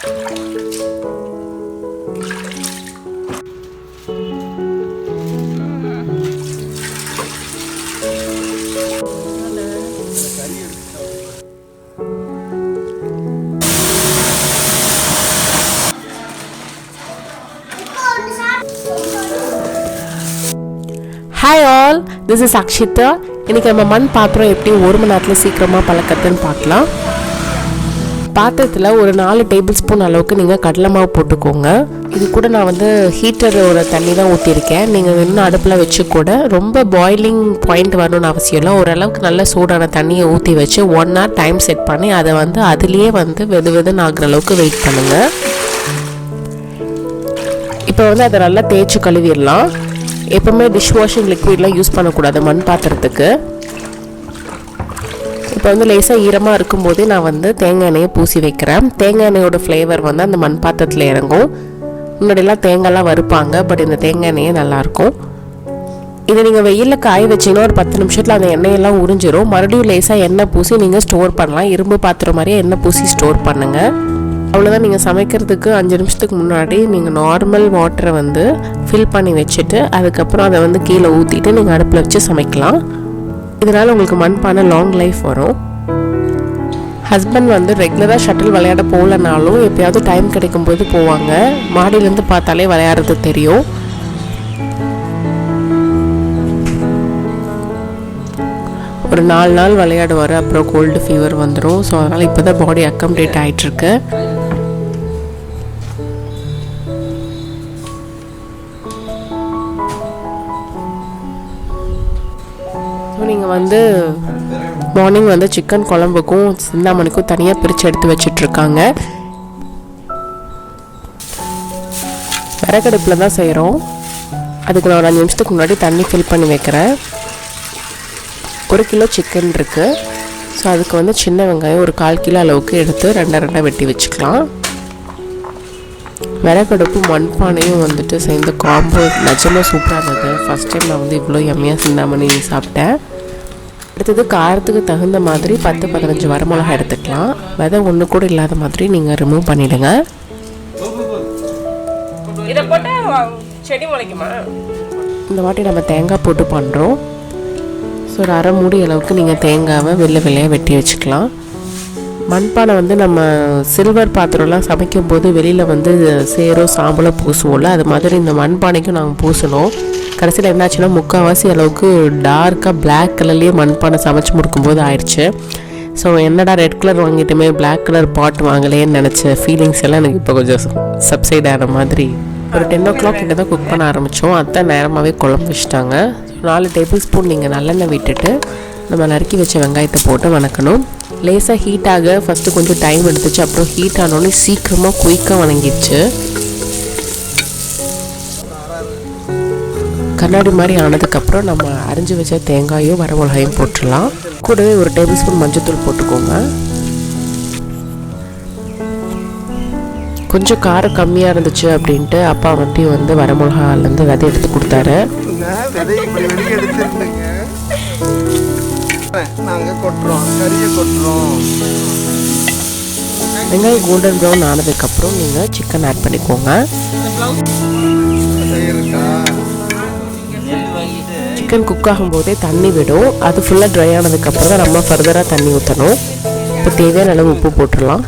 Hi all, this is Akshitha. இன்னைக்கு நம்ம மண் பாத்திரம் எப்படி 1 மணி நேரத்தில் சீக்கிரமாக பழக்கத்துன்னு பார்க்கலாம். பாத்திரத்தில் ஒரு 4 டேபிள் ஸ்பூன் அளவுக்கு நீங்கள் கடலை மாவு போட்டுக்கோங்க. இது கூட நான் வந்து ஹீட்டரோட தண்ணி தான் ஊற்றிருக்கேன். நீங்கள் இன்னும் அடுப்பில் வச்சு கூட ரொம்ப பாய்லிங் பாயிண்ட் வரணும்னு அவசியம் இல்லை. ஓரளவுக்கு நல்ல சூடான தண்ணியை ஊற்றி வச்சு 1 hour டைம் செட் பண்ணி அதை வந்து அதுலேயே வந்து வெதுன்னு ஆகிற அளவுக்கு வெயிட் பண்ணுங்கள். இப்போ வந்து அதை நல்லா தேய்ச்சி கழுவிடலாம். எப்போவுமே டிஷ் வாஷிங் லிக்விட்லாம் யூஸ் பண்ணக்கூடாது மண் பாத்திரத்துக்கு. இப்போ வந்து லேசாக ஈரமாக இருக்கும்போதே நான் வந்து தேங்காய் எண்ணெயை பூசி வைக்கிறேன். தேங்காய் எண்ணெயோட ஃப்ளேவர் வந்து அந்த மண் பாத்திரத்தில் இறங்கும். முன்னாடியெல்லாம் தேங்காய்லாம் வறுப்பாங்க, பட் இந்த தேங்காய் எண்ணெயே நல்லாயிருக்கும். இதை நீங்கள் வெயிலில் காய வச்சிங்கன்னா ஒரு 10 நிமிஷத்தில் அந்த எண்ணெயெல்லாம் உறிஞ்சிரும். மறுபடியும் லேசாக எண்ணெய் பூசி நீங்கள் ஸ்டோர் பண்ணலாம். இரும்பு பாத்திரம் மாதிரியே எண்ணெய் பூசி ஸ்டோர் பண்ணுங்கள். அவ்வளோதான். நீங்கள் சமைக்கிறதுக்கு 5 நிமிஷத்துக்கு முன்னாடி நீங்கள் நார்மல் வாட்டரை வந்து ஃபில் பண்ணி வச்சுட்டு அதுக்கப்புறம் அதை வந்து கீழே ஊற்றிட்டு நீங்கள் அடுப்பில் வச்சு சமைக்கலாம். இதனால் உங்களுக்கு மண்பானை லாங் லைஃப் வரும். ஹஸ்பண்ட் வந்து ரெகுலராக ஷட்டில் விளையாட போகலனாலும் எப்போயாவது டைம் கிடைக்கும்போது போவாங்க. மாடியிலேருந்து பார்த்தாலே விளையாடுறது தெரியும். ஒரு 4 நாள் விளையாடுவார், அப்புறம் கோல்டு ஃபீவர் வந்துடும். ஸோ அதனால் இப்போ தான் பாடி அக்கம்ப்ளீட் ஆகிட்டுருக்கு. நீங்கள் வந்து மார்னிங் வந்து சிக்கன் குழம்புக்கும் சிந்தாமணிக்கும் தனியாக பிரித்து எடுத்து வச்சிட்ருக்காங்க. விறகடுப்பில் தான் செய்கிறோம். அதுக்கு நான் ஒரு 5 நிமிஷத்துக்கு முன்னாடி தண்ணி ஃபில் பண்ணி வைக்கிறேன். 1 கிலோ சிக்கன் இருக்குது. ஸோ அதுக்கு வந்து சின்ன வெங்காயம் ஒரு 1/4 கிலோ அளவுக்கு எடுத்து 2 வெட்டி வச்சுக்கலாம். விறகடுப்பு மண்பானையும் வந்துட்டு சேர்ந்து காம்போ நிஜமாக சூப்பராக இருந்தது. ஃபஸ்ட் டைம் நான் வந்து இவ்வளோ எம்மையாக சிந்தாமணி சாப்பிட்டேன். அடுத்தது காரத்துக்கு தகுந்த மாதிரி 10-15 வரமிளகாய் எடுத்துக்கலாம். விதை ஒன்று கூட இல்லாத மாதிரி நீங்கள் ரிமூவ் பண்ணிவிடுங்க. இதை போட்டால் செடி முளைக்குமா? இந்த வாட்டி நம்ம தேங்காய் போட்டு பண்ணுறோம். ஸோ ஒரு 1/2 மூடி அளவுக்கு நீங்கள் தேங்காவை வெள்ளையாக வெட்டி வச்சுக்கலாம். மண்பானை வந்து நம்ம சில்வர் பாத்திரம்லாம் சமைக்கும்போது வெளியில் வந்து சேரோ சாம்பலோ பூசுவோம்ல, அது மாதிரி இந்த மண்பானைக்கும் நாங்கள் பூசணும். கடைசியில் என்னாச்சுன்னா முக்கால்வாசி அளவுக்கு டார்க்காக பிளாக் கலர்லேயே மண்பானை சமைச்சு முடிக்கும்போது ஆயிடுச்சு. ஸோ என்னடா ரெட் கலர் வாங்கிட்டுமே பிளாக் கலர் பாட் வாங்கலேன்னு நினச்ச ஃபீலிங்ஸ் எல்லாம் எனக்கு இப்போ கொஞ்சம் சப்சைட் ஆன மாதிரி. ஒரு 10 o'clock கிட்ட தான் குக் பண்ண ஆரம்பித்தோம். அத்தை நேரமாகவே குழம்பு வச்சுட்டாங்க. 4 டேபிள் ஸ்பூன் நீங்கள் நல்லெண்ணெய் விட்டுட்டு நம்ம நறுக்கி வச்ச வெங்காயத்தை போட்டு வணக்கணும். லேசாக ஹீட்டாக ஃபஸ்ட்டு கொஞ்சம் டைம் எடுத்துச்சு. அப்புறம் ஹீட் ஆனோடனே சீக்கிரமாக குயிக்காக வணங்கிடுச்சு. கண்ணாடி மாதிரி ஆனதுக்கப்புறம் நம்ம அரிஞ்சு வச்ச தேங்காயும் வரமிளகாயும் போட்டுடலாம். கூடவே ஒரு டேபிள் ஸ்பூன் மஞ்சத்தூள் போட்டுக்கோங்க. கொஞ்சம் காரம் கம்மியாக இருந்துச்சு அப்படின்ட்டு அப்பா வந்து வரமிளகாலேருந்து விதை எடுத்து கொடுத்தாரு. வெங்காயம் கோல்டன் ப்ரௌன் ஆனதுக்கப்புறம் நீங்கள் சிக்கன் ஆட் பண்ணிக்கோங்க. சிக்கன் குக் ஆகும்போதே தண்ணி விடும். அது ஃபுல்லாக ட்ரை ஆனதுக்கப்புறம் தான் நம்ம ஃபர்தராக தண்ணி ஊற்றணும். இப்போ தேவையான அளவு உப்பு போட்டுடலாம்.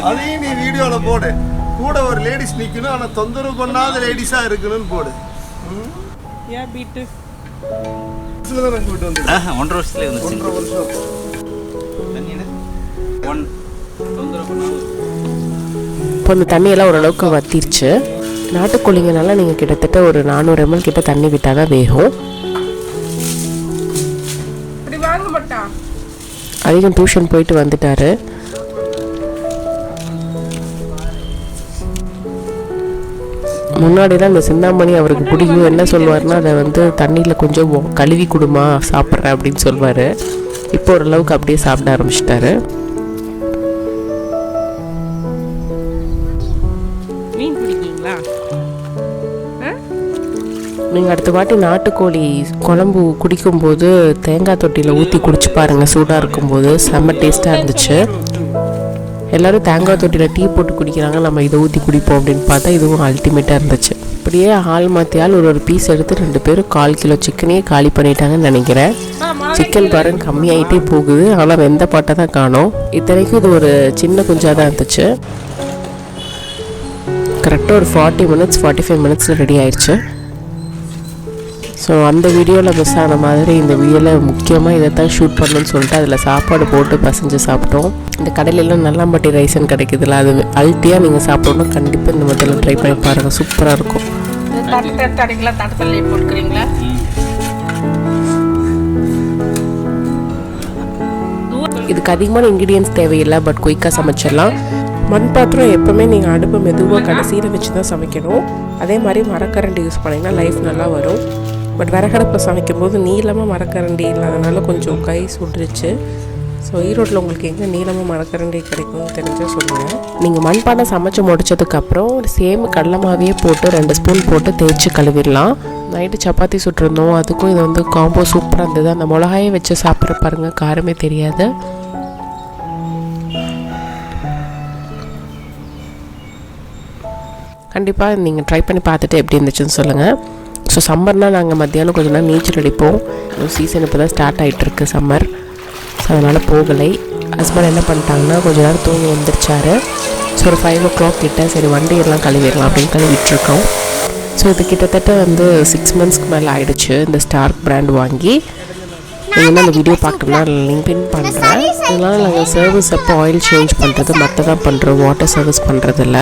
அதையும் நீ வீடியோல போடு. கூட ஒரு லேடிஸ் நிக்கணும், ஆனா தொந்தரவு பண்ணாத லேடிஸா இருக்கணும்னு போடு. ஏன் பீட்டு தான் நான் போட்டு வந்து 1.5 வருஷத்துல வந்து 1.5 வருஷம் இப்போ இந்த தண்ணியெல்லாம் ஓரளவுக்கு வத்திருச்சு. நாட்டுக்கோழிங்கனால நீங்கள் கிட்டத்தட்ட ஒரு 400 ml கிட்ட தண்ணி விட்டால் தான் வேகும். அதிகம் டியூஷன் போயிட்டு வந்துட்டாரு. முன்னாடிலாம் இந்த சிந்தாமணி அவருக்கு பிடிக்கும். என்ன சொல்லுவார்னா அதை வந்து தண்ணியில் கொஞ்சம் கழுவி கொடுமா சாப்பிட்றேன் அப்படின்னு சொல்லுவார். இப்போ ஓரளவுக்கு அப்படியே சாப்பிட ஆரம்பிச்சிட்டாரு. சாப்பிட்றீங்களா? நீங்கள் அடுத்த வாட்டி நாட்டுக்கோழி குழம்பு குடிக்கும்போது தேங்காய் தொட்டியில் ஊற்றி குடிச்சு பாருங்கள். சூடாக இருக்கும்போது செம்ம டேஸ்ட்டாக இருந்துச்சு. எல்லோரும் தேங்காய் தொட்டியில் டீ போட்டு குடிக்கிறாங்க, நம்ம இதை ஊற்றி குடிப்போம் அப்படின்னு பார்த்தா இதுவும் அல்டிமேட்டாக இருந்துச்சு. இப்படியே ஆள் மாற்றியால் ஒரு பீஸ் எடுத்து 2 பேரும் 1/4 கிலோ சிக்கனையே காலி பண்ணிட்டாங்கன்னு நினைக்கிறேன். சிக்கன் பாருங்க கம்மியாகிட்டே போகுது, ஆனால் வெந்த பாட்டை தான் காணோம். இத்தனைக்கும் இது ஒரு சின்ன குஞ்சாக தான் இருந்துச்சு. கரெக்டாக ஒரு 45 மினிட்ஸில் ரெடி ஆயிடுச்சு. ஸோ அந்த வீடியோவில் மிஸ் ஆன மாதிரி இந்த வீடியோவில் முக்கியமாக இதை தான் ஷூட் பண்ணணும்னு சொல்லிட்டு அதில் சாப்பாடு போட்டு பசைஞ்சு சாப்பிட்டோம். இந்த கடையிலெல்லாம் நல்லாம்பட்டி ரைஸ்ன்னு கிடைக்குதுல்ல, அது அல்ட்டியாக நீங்கள் சாப்பிடணும். கண்டிப்பாக இந்த முதல்ல ட்ரை பண்ணி பாருங்கள், சூப்பராக இருக்கும். போட்டுக்கிறீங்களா? இதுக்கு அதிகமான இன்க்ரீடியன்ஸ் தேவையில்லை, பட் குயிக்காக சமைச்சிடலாம். மண் பாத்திரம் எப்போவுமே நீங்கள் அடுப்பு மெதுவாக கடைசியில் வச்சு தான் சமைக்கணும். அதே மாதிரி மரக்கரண்டி யூஸ் பண்ணிங்கன்னா லைஃப் நல்லா வரும். பட் விறகடுப்பில் சமைக்கும்போது நீளமாக மரக்கரண்டி இல்லாதனால கொஞ்சம் கை சுட்டுருச்சு. ஸோ ஈரோட்டில் உங்களுக்கு எங்கே நீளமாக மரக்கரண்டி கிடைக்கும்னு தெரிஞ்சால் சொல்லுங்கள். நீங்கள் மண்பானை சமைச்சு முடிச்சதுக்கப்புறம் சேம் கடலை மாவையே போட்டு 2 ஸ்பூன் போட்டு தேய்ச்சி கழுவிடலாம். நைட்டு சப்பாத்தி சுட்டிருந்தோம், அதுக்கும் இது வந்து காம்போ சூப்பராக இருந்தது. அந்த மிளகாயை வச்சு சாப்பிட்ற பாருங்கள், காரமே தெரியாது. கண்டிப்பாக நீங்கள் ட்ரை பண்ணி பார்த்துட்டு எப்படி இருந்துச்சுன்னு சொல்லுங்கள். ஸோ சம்மர்னால் நாங்கள் மத்தியானம் கொஞ்சம் நேரம் நீச்சல் அடிப்போம். சீசன் இப்போ தான் ஸ்டார்ட் ஆகிட்டுருக்கு சம்மர். ஸோ அதனால் போகலை. ஹஸ்பண்ட் என்ன பண்ணிட்டாங்கன்னா கொஞ்சம் நேரம் தூங்கி எழுந்திரிச்சார். ஸோ ஒரு 5 o'clock கிட்ட சரி வண்டியெல்லாம் கழுவிடலாம் அப்படின்னு கழுவிட்டுருக்கோம். ஸோ இது கிட்டத்தட்ட வந்து 6 monthsக்கு மேலே ஆகிடுச்சு இந்த ஸ்டார்க் பிராண்ட் வாங்கி. நீங்கள் அந்த வீடியோ பார்க்கணும்னா லிங்க் பின் பண்ணுறேன். இதனால் நாங்கள் சர்வீஸ் அப்போ ஆயில் சேஞ்ச் பண்ணுறது மற்றதான் பண்ணுறோம், வாட்டர் சர்வீஸ் பண்ணுறதில்ல.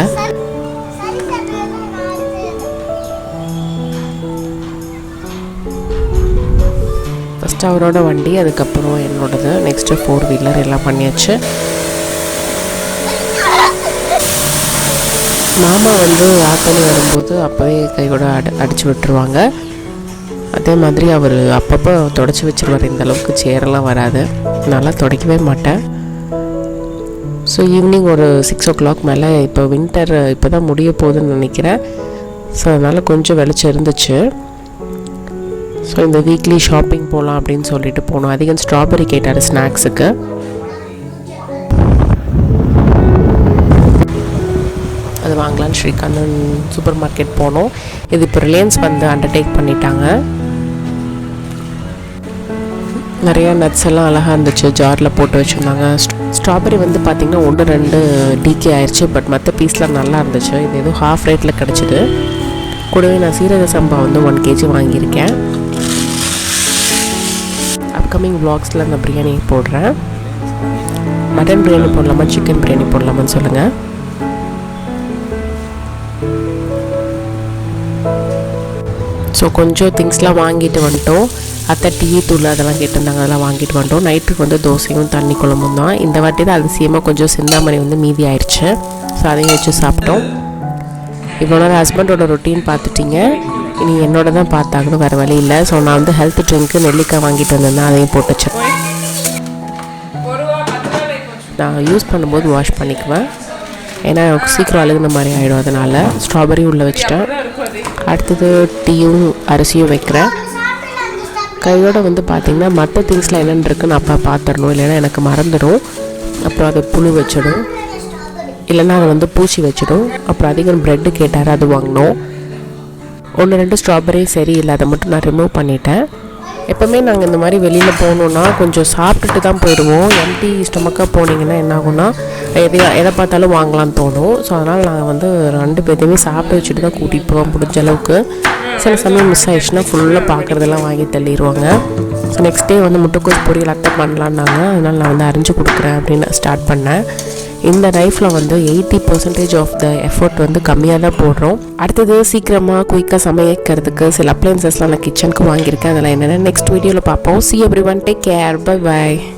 ஃபஸ்ட்டு அவரோட வண்டி, அதுக்கப்புறம் என்னோடது, நெக்ஸ்ட்டு 4 wheeler எல்லாம் பண்ணியாச்சு. மாமா வந்து ஆத்தனி வரும்போது அப்போவே கையோட அடித்து விட்டுருவாங்க. அதே மாதிரி அவர் அப்பப்போ தொடச்சி வச்சுருவார். இந்த அளவுக்கு சேரெல்லாம் வராது, நல்லா துடைக்கவே மாட்டேன். ஸோ ஈவினிங் ஒரு 6 o'clock மேலே, இப்போ வின்டர் இப்போ தான் முடிய போகுதுன்னு நினைக்கிறேன். ஸோ அதனால் கொஞ்சம் வெளிச்சம் இருந்துச்சு. ஸோ இந்த வீக்லி ஷாப்பிங் போகலாம் அப்படின்னு சொல்லிட்டு போனோம். அதிகம் ஸ்ட்ராபெரி கேட்டார் ஸ்நாக்ஸுக்கு. அது வாங்கலான்னு ஸ்ரீகாந்தன் சூப்பர் மார்க்கெட் போனோம். இது இப்போ ரிலையன்ஸ் வந்து அண்டர்டேக் பண்ணிட்டாங்க. நிறையா நட்ஸ் எல்லாம் அழகாக இருந்துச்சு, ஜாரில் போட்டு வச்சுருந்தாங்க. ஸ்ட்ராபெரி வந்து பார்த்திங்கன்னா 1-2 டிகே ஆயிடுச்சு, பட் மற்ற பீஸ்லாம் நல்லா இருந்துச்சு. இது ஏதோ ஹாஃப் ரேட்டில் கிடச்சிது. கூடவே நான் சீரக சம்பா வந்து 1 kg வாங்கியிருக்கேன். அப்கமிங் vlogsல நான் பிரியாணி போடுறேன். மட்டன் பிரியாணி போடலாமா, சிக்கன் பிரியாணி போடலாமான்னு சொல்லுங்கள். ஸோ கொஞ்சம் திங்ஸ்லாம் வாங்கிட்டு வந்துட்டோம். அத்தை டீ தூள் அதெல்லாம் கேட்டிருந்தாங்க, அதெல்லாம் வாங்கிட்டு வந்துட்டோம். நைட்டுக்கு வந்து தோசையும் தண்ணி குழம்பும் தான். இந்த வாட்டி தான் அதிசயமாக கொஞ்சம் சிந்தாமணி வந்து மீதி ஆயிடுச்சு. ஸோ அதையும் வச்சு சாப்பிட்டோம். இவ்வளோ நேரம் ஹஸ்பண்டோட ரொட்டீன் பார்த்துட்டிங்க. இனி என்னோட தான் பார்த்தாகணும், வேறு வழி இல்லை. ஸோ நான் வந்து ஹெல்த் ட்ரிங்க்கு நெல்லிக்காய் வாங்கிட்டு வந்திருந்தேன், அதையும் போட்டு வச்சேன். நான் யூஸ் பண்ணும்போது வாஷ் பண்ணிக்குவேன், ஏன்னா சீக்கிரம் அழுகுன மாதிரி ஆகிடும். அதனால் ஸ்ட்ராபெரி உள்ளே வச்சுட்டேன். அடுத்தது டீயும் அரிசியும் வைக்கிறேன். கையோடு வந்து பார்த்திங்கன்னா மற்ற திங்ஸ்லாம் என்னென்னு இருக்குன்னு அப்பா பார்த்துடணும், இல்லைன்னா எனக்கு மறந்துடும். அப்புறம் அதை புழு வச்சிடும், இல்லைன்னா அதை வந்து பூச்சி வச்சிடும். அப்புறம் அதிகம் ப்ரெட்டு கேட்டார், அது வாங்கினோம். 1-2 ஸ்ட்ராபெரி சரி இல்லை, அதை மட்டும் நான் ரிமூவ் பண்ணிட்டேன். எப்போவுமே நாங்கள் இந்த மாதிரி வெளியில் போகணுன்னா கொஞ்சம் சாப்பிட்டுட்டு தான் போயிடுவோம். எம்டி ஸ்டொமக்காக போனீங்கன்னா என்ன ஆகும்னா எதை பார்த்தாலும் வாங்கலான்னு தோணும். ஸோ அதனால் நாங்கள் வந்து 2 பேர்த்தையுமே சாப்பிட்டு வச்சுட்டு தான் கூட்டிகிட்டு போவோம் முடிஞ்ச அளவுக்கு. சில சமயம் மிஸ் ஆகிடுச்சுன்னா ஃபுல்லாக பார்க்குறதெல்லாம் வாங்கி தள்ளிடுவாங்க. ஸோ நெக்ஸ்ட் டே வந்து முட்டைக்கோஸ் பொரியல் அத்தை பண்ணலான்னாங்க. அதனால் நான் வந்து அரிஞ்சு கொடுக்குறேன் அப்படின்னு ஸ்டார்ட் பண்ணேன். இந்த லைஃப்பில் வந்து 80% ஆஃப் த எஃபர்ட் வந்து கம்மியாக தான் போடுறோம். அடுத்தது சீக்கிரமாக குயிக்காக சமைக்கிறதுக்கு சில அப்ளையன்சஸ்லாம் நான் கிச்சனுக்கு வாங்கியிருக்கேன். அதெல்லாம் என்னென்ன நெக்ஸ்ட் வீடியோவில் பார்ப்போம். See everyone, take care, bye bye.